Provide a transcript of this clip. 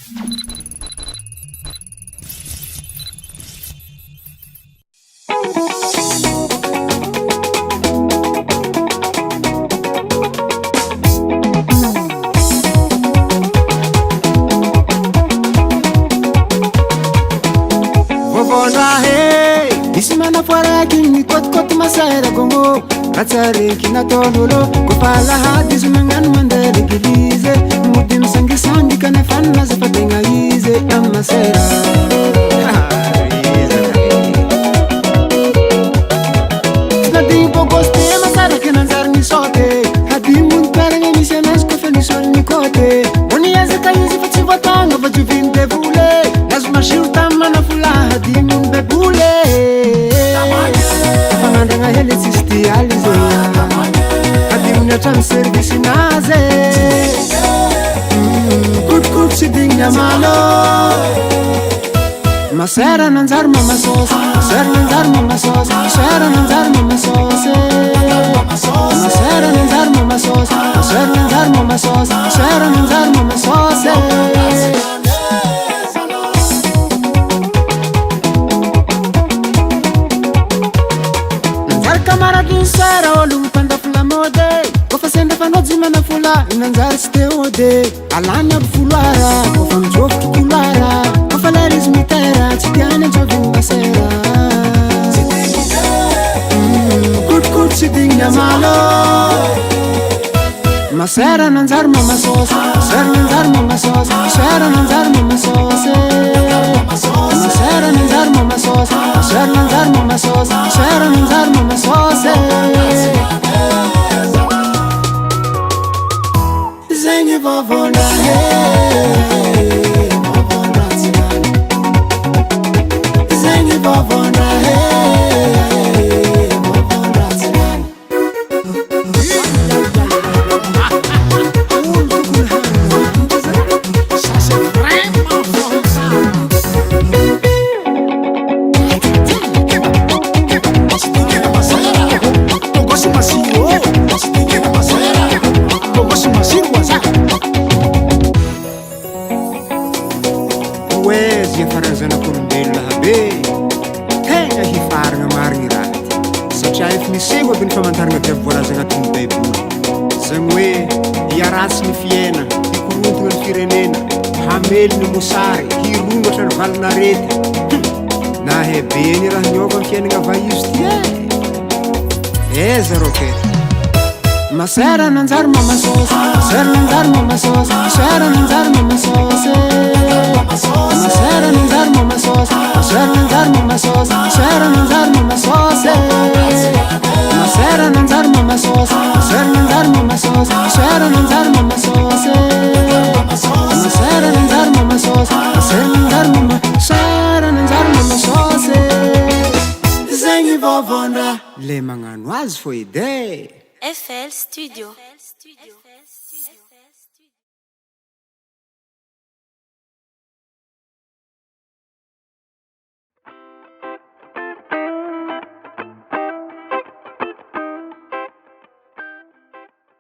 Isy manafoaraky ny kôtikôty masera gôgô ratsareky nataon'olo kofa lahady izy magnano mandeha l'eglize mody misangisangy kanefa nilaza fa tegna izy amy masera tsy nadigny bôgôsy te masaraky nanjary nisote hadimony piaragna misy anazy kofa nisôly nikôte oniezaka izy fa tsy voatagna fa joviny bevole nazo masiro tamy manafola hadimony bebole fanandragna hely tsisy dialize hadimony hatramy service-nazy kotikoti tsy digny amalo masera nanjary mamasôsy masera nanjary mamasôsy masera nanjary mamasôsy masera nanjary mamasôsy masera nanjary mamasôsy masera nanjary mamasôsy Kamaradin sara olo mpandafula mode kofa senda fanoji manafula inanjary tsy te ode alany aby foloara kofa mijovotry koloara kofa lerizy mitera tsy tiany anjoviny masera kotikoti tsy digny amalo masera nanjary mamasôsy masera nanjary mamasôsy masera nanjary mamasôsy masera nanjary mamasôsy masera nanjary mamasôsy masera nanjary mamasôsy zegny vôvôna vôvôna tsinany zegny vôvôna vôvôna tsinany poezia farazanak'olombelona habe tegna hifaragna marigny raha ty satria efa misego aby ny famantaragna jiaby voalaza agnatin'ny baiboly zagny hoe hiaratsy ny fiaina hikorontagna ny firenena hamely ny mosary hirongatra ny valinarety nahabe ny raha niova ny fiainagna vaizy ty eza rô ke masera nanjary mamasôsy masera nanjary mamasôsy masera nanjary mamasôsy masera nanjary mamasôsy masera nanjary mamasôsy masera nanjary mamasôsy masera nanjary mamasôsy masera nanjary mamasôsy masera nanjary mamasôsy masera nanjary mamasôsy masera nanjary masera nanjary mamasôsy zegny vôvôndraha le magnano azy fo edy FL Studio.